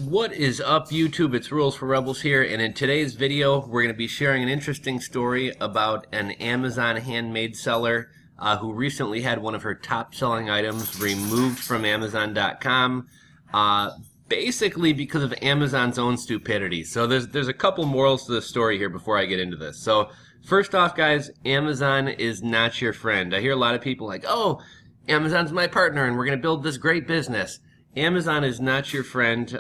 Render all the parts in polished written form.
What is up, YouTube? It's Rules for Rebels here, and in today's video, we're going to be sharing an interesting story about an Amazon handmade seller who recently had one of her top-selling items removed from Amazon.com, basically because of Amazon's own stupidity. So there's a couple morals to the story here before I get into this. So first off, guys, Amazon is not your friend. I hear a lot of people like, "Oh, Amazon's my partner, and we're going to build this great business." Amazon is not your friend.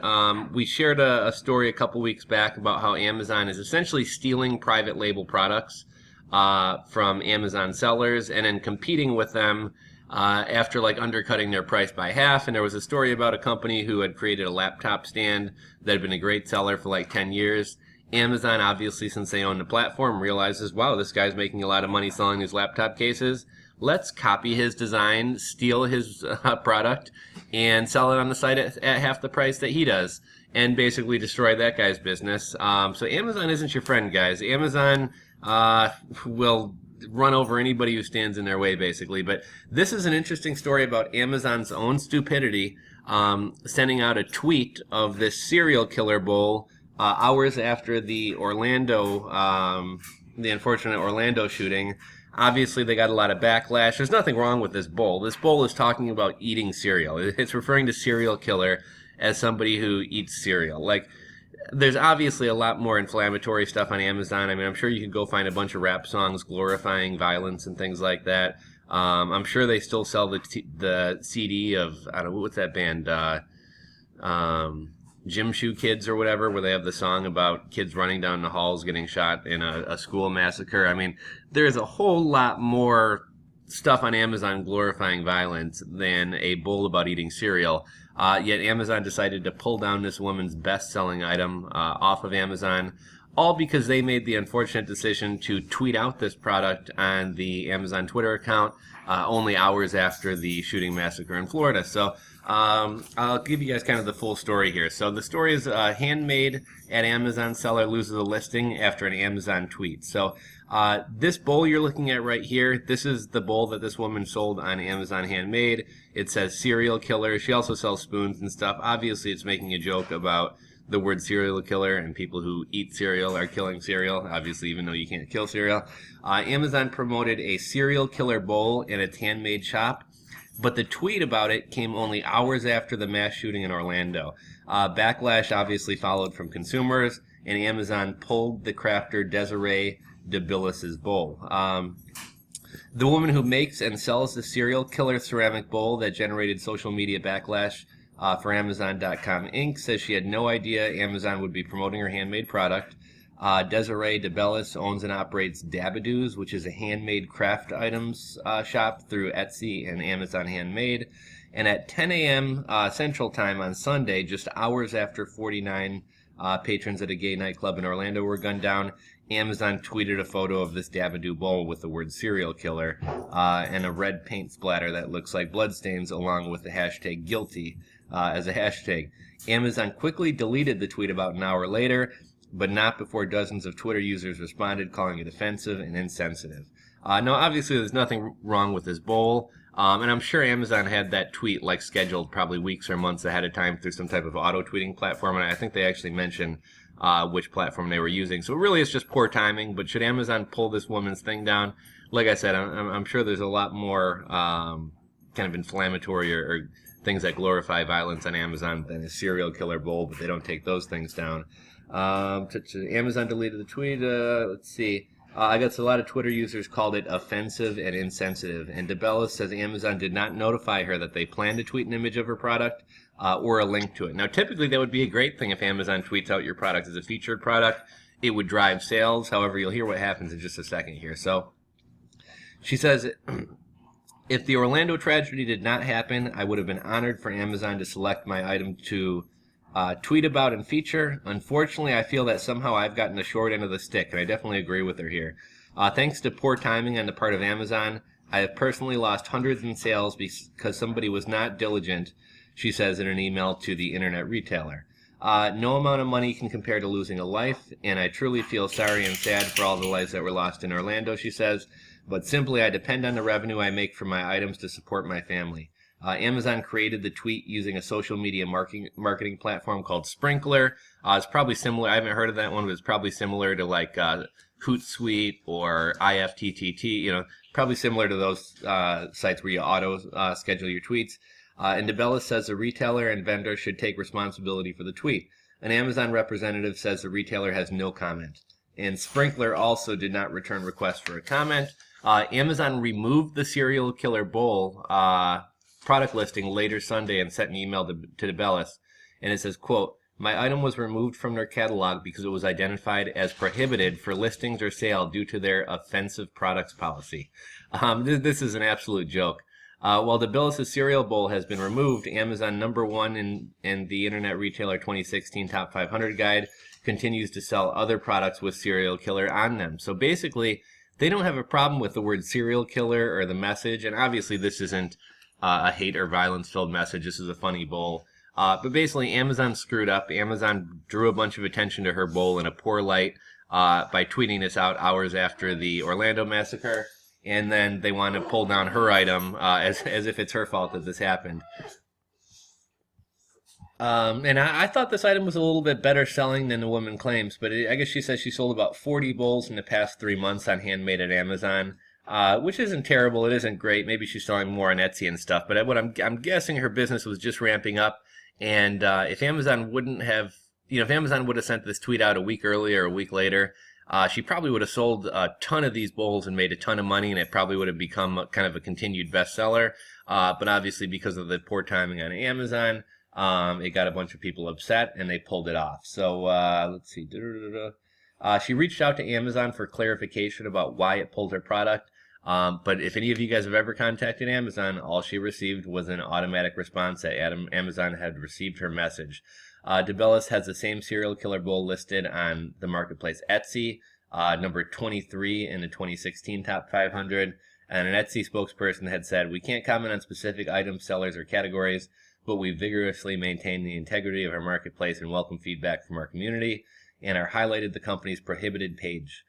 We shared a story a couple weeks back about how Amazon is essentially stealing private label products from Amazon sellers and then competing with them after like undercutting their price by half. And there was a story about a company who had created a laptop stand that had been a great seller for like 10 years. Amazon, obviously, since they own the platform, realizes, wow, this guy's making a lot of money selling these laptop cases. Let's copy his design, steal his product, and sell it on the site at half the price that he does, and basically destroy that guy's business. So Amazon isn't your friend, guys. Amazon will run over anybody who stands in their way, basically. But this is an interesting story about Amazon's own stupidity, sending out a tweet of this serial killer bowl hours after the unfortunate Orlando shooting. Obviously, they got a lot of backlash. There's nothing wrong with this bowl. This bowl is talking about eating cereal. It's referring to serial killer as somebody who eats cereal. Like, there's obviously a lot more inflammatory stuff on Amazon. I mean, I'm sure you could go find a bunch of rap songs glorifying violence and things like that. I'm sure they still sell the CD of, I don't know, what's that band? Gym Shoe Kids or whatever, where they have the song about kids running down the halls getting shot in a school massacre. I mean, there's a whole lot more stuff on Amazon glorifying violence than a bowl about eating cereal. Yet Amazon decided to pull down this woman's best-selling item off of Amazon, all because they made the unfortunate decision to tweet out this product on the Amazon Twitter account only hours after the shooting massacre in Florida. So I'll give you guys kind of the full story here. So the story is handmade at Amazon seller loses a listing after an Amazon tweet. So this bowl you're looking at right here, this is the bowl that this woman sold on Amazon Handmade. It says serial killer. She also sells spoons and stuff. Obviously, it's making a joke about the word serial killer, and people who eat cereal are killing cereal, obviously, even though you can't kill cereal. Amazon promoted a serial killer bowl in its handmade shop, but the tweet about it came only hours after the mass shooting in Orlando. Backlash obviously followed from consumers, and Amazon pulled the crafter Desiree DeBillis's bowl. The woman who makes and sells the serial killer ceramic bowl that generated social media backlash for Amazon.com Inc. says she had no idea Amazon would be promoting her handmade product. Desiree DeBellis owns and operates Dabadoos, which is a handmade craft items shop through Etsy and Amazon Handmade. And at 10 a.m. Central Time on Sunday, just hours after 49 patrons at a gay nightclub in Orlando were gunned down, Amazon tweeted a photo of this Dabadoo bowl with the word serial killer and a red paint splatter that looks like bloodstains, along with the hashtag guilty as a hashtag. Amazon quickly deleted the tweet about an hour later, but not before dozens of Twitter users responded, calling it offensive and insensitive. Now, obviously, there's nothing wrong with this bowl, and I'm sure Amazon had that tweet like scheduled probably weeks or months ahead of time through some type of auto-tweeting platform, and I think they actually mentioned which platform they were using. So really, it's just poor timing, but should Amazon pull this woman's thing down? Like I said, I'm sure there's a lot more kind of inflammatory or things that glorify violence on Amazon than a serial killer bowl, but they don't take those things down. Amazon deleted the tweet. Let's see. I guess a lot of Twitter users called it offensive and insensitive. And DeBellis says Amazon did not notify her that they planned to tweet an image of her product or a link to it. Now, typically, that would be a great thing if Amazon tweets out your product as a featured product. It would drive sales. However, you'll hear what happens in just a second here. So she says, if the Orlando tragedy did not happen, I would have been honored for Amazon to select my item to tweet about and feature. Unfortunately, I feel that somehow I've gotten the short end of the stick, and I definitely agree with her here. Thanks to poor timing on the part of Amazon, I have personally lost hundreds in sales because somebody was not diligent, she says in an email to the internet retailer. No amount of money can compare to losing a life, and I truly feel sorry and sad for all the lives that were lost in Orlando, she says, but simply I depend on the revenue I make from my items to support my family. Amazon created the tweet using a social media marketing platform called Sprinkler. It's probably similar. I haven't heard of that one, but it's probably similar to like Hootsuite or IFTTT. Probably similar to those sites where you auto schedule your tweets. And DeBellis says the retailer and vendor should take responsibility for the tweet. An Amazon representative says the retailer has no comment. And Sprinkler also did not return requests for a comment. Amazon removed the serial killer bowl product listing later Sunday and sent an email to DeBellis. And it says, quote, "My item was removed from their catalog because it was identified as prohibited for listings or sale due to their offensive products policy." This is an absolute joke. While DeBellis' cereal bowl has been removed, Amazon #1 in the Internet Retailer 2016 Top 500 guide continues to sell other products with serial killer on them. So basically, they don't have a problem with the word serial killer or the message. And obviously, this isn't a hate or violence-filled message. This is a funny bowl. But basically, Amazon screwed up. Amazon drew a bunch of attention to her bowl in a poor light by tweeting this out hours after the Orlando massacre. And then they want to pull down her item as if it's her fault that this happened. And I thought this item was a little bit better selling than the woman claims, but I guess she says she sold about 40 bowls in the past 3 months on Handmade at Amazon, which isn't terrible. It isn't great. Maybe she's selling more on Etsy and stuff, but what I'm guessing her business was just ramping up. And if Amazon wouldn't have, if Amazon would have sent this tweet out a week earlier or a week later, she probably would have sold a ton of these bowls and made a ton of money, and it probably would have become kind of a continued bestseller. But obviously, because of the poor timing on Amazon, it got a bunch of people upset, and they pulled it off. So let's see. She reached out to Amazon for clarification about why it pulled her product. But if any of you guys have ever contacted Amazon, all she received was an automatic response that Amazon had received her message. DeBellis has the same serial killer bowl listed on the marketplace Etsy, number 23 in the 2016 Top 500. And an Etsy spokesperson had said, "We can't comment on specific items, sellers, or categories, but we vigorously maintain the integrity of our marketplace and welcome feedback from our community, and are highlighted the company's prohibited page."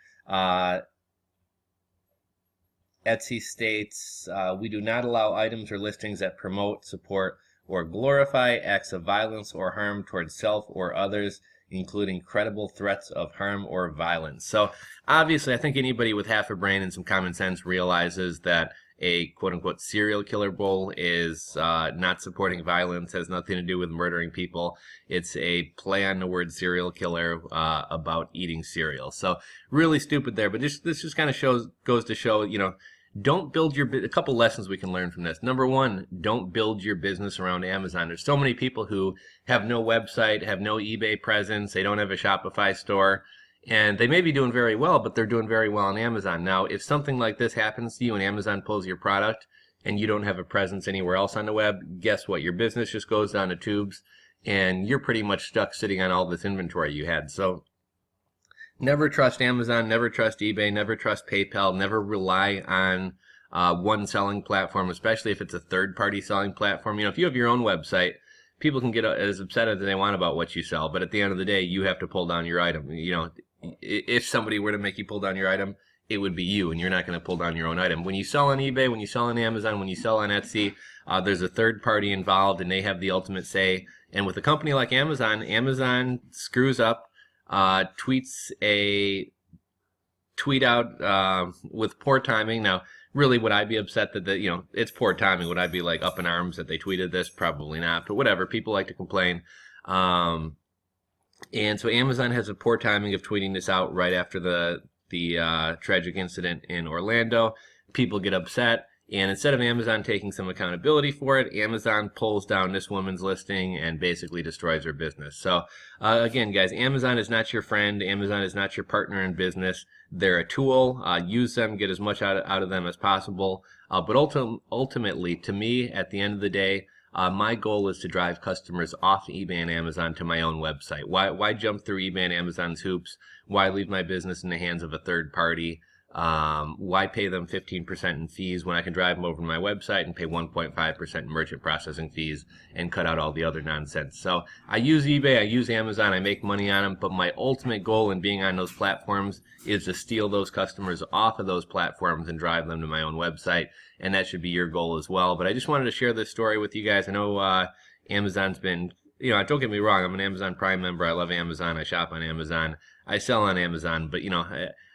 Etsy states, "We do not allow items or listings that promote, support, or glorify acts of violence or harm towards self or others, including credible threats of harm or violence." So obviously, I think anybody with half a brain and some common sense realizes that a quote-unquote serial killer bowl is not supporting violence, has nothing to do with murdering people. It's a play on the word serial killer about eating cereal. So really stupid there, but this just kind of goes to show, don't build a couple lessons we can learn from this. Number one, don't build your business around Amazon. There's so many people who have no website, have no eBay presence, they don't have a Shopify store, and they may be doing very well, but they're doing very well on Amazon. Now, if something like this happens to you and Amazon pulls your product and you don't have a presence anywhere else on the web, guess what? Your business just goes down the tubes and you're pretty much stuck sitting on all this inventory you had. So never trust Amazon, never trust eBay, never trust PayPal, never rely on one selling platform, especially if it's a third-party selling platform. If you have your own website, people can get as upset as they want about what you sell, but at the end of the day, you have to pull down your item. If somebody were to make you pull down your item, it would be you, and you're not going to pull down your own item. When you sell on eBay, when you sell on Amazon, when you sell on Etsy, there's a third party involved, and they have the ultimate say. And with a company like Amazon, Amazon screws up, tweets a tweet out with poor timing. Now, really, would I be upset that it's poor timing? Would I be like up in arms that they tweeted this? Probably not, but whatever. People like to complain. And so Amazon has a poor timing of tweeting this out right after the tragic incident in Orlando. People get upset, and instead of Amazon taking some accountability for it, Amazon pulls down this woman's listing and basically destroys her business. So again, guys, Amazon is not your friend. Amazon is not your partner in business. They're a tool. Use them, get as much out of them as possible. But ultimately, to me, at the end of the day, my goal is to drive customers off eBay and Amazon to my own website. Why jump through eBay and Amazon's hoops? Why leave my business in the hands of a third party? Why pay them 15% in fees when I can drive them over to my website and pay 1.5% in merchant processing fees and cut out all the other nonsense? So I use eBay, I use Amazon, I make money on them, but my ultimate goal in being on those platforms is to steal those customers off of those platforms and drive them to my own website, and that should be your goal as well. But I just wanted to share this story with you guys. I know Amazon's been, don't get me wrong, I'm an Amazon Prime member, I love Amazon, I shop on Amazon, I sell on Amazon, but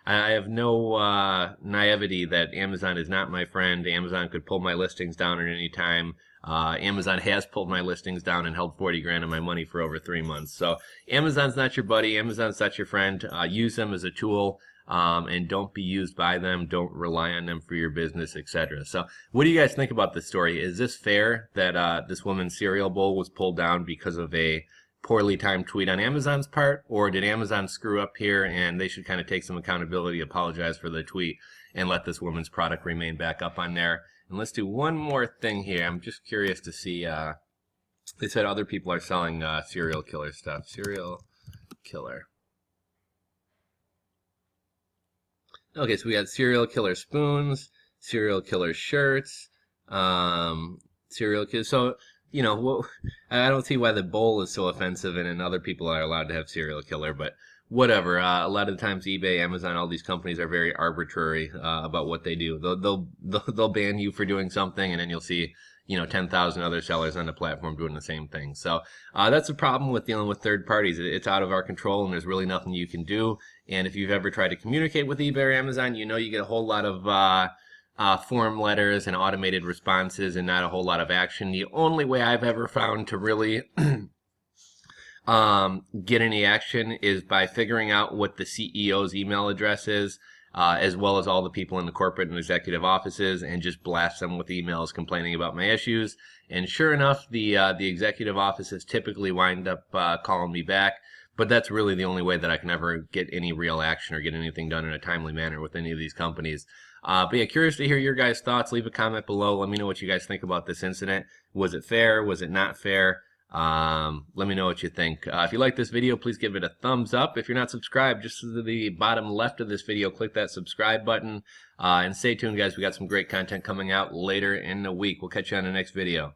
I have no naivety that Amazon is not my friend. Amazon could pull my listings down at any time. Amazon has pulled my listings down and held 40 grand of my money for over 3 months. So Amazon's not your buddy. Amazon's not your friend. Use them as a tool, and don't be used by them. Don't rely on them for your business, etc. So what do you guys think about this story? Is this fair that this woman's cereal bowl was pulled down because of a poorly timed tweet on Amazon's part, or did Amazon screw up here and they should kind of take some accountability, apologize for the tweet, and let this woman's product remain back up on there? And let's do one more thing here. I'm just curious to see, they said other people are selling serial killer stuff. Serial killer. Okay, so we got serial killer spoons, serial killer shirts, serial killer. So, I don't see why the bowl is so offensive, and then other people are allowed to have serial killer, but whatever. A lot of the times, eBay, Amazon, all these companies are very arbitrary about what they do. They'll ban you for doing something, and then you'll see 10,000 other sellers on the platform doing the same thing. So that's a problem with dealing with third parties. It's out of our control, and there's really nothing you can do. And if you've ever tried to communicate with eBay or Amazon, you get a whole lot of form letters and automated responses and not a whole lot of action. The only way I've ever found to really get any action is by figuring out what the CEO's email address is, as well as all the people in the corporate and executive offices, and just blast them with emails complaining about my issues. And sure enough, the executive offices typically wind up calling me back. But that's really the only way that I can ever get any real action or get anything done in a timely manner with any of these companies. But yeah, curious to hear your guys' thoughts. Leave a comment below. Let me know what you guys think about this incident. Was it fair? Was it not fair? Let me know what you think. If you like this video, please give it a thumbs up. If you're not subscribed, just to the bottom left of this video, click that subscribe button. And stay tuned, guys. We got some great content coming out later in the week. We'll catch you on the next video.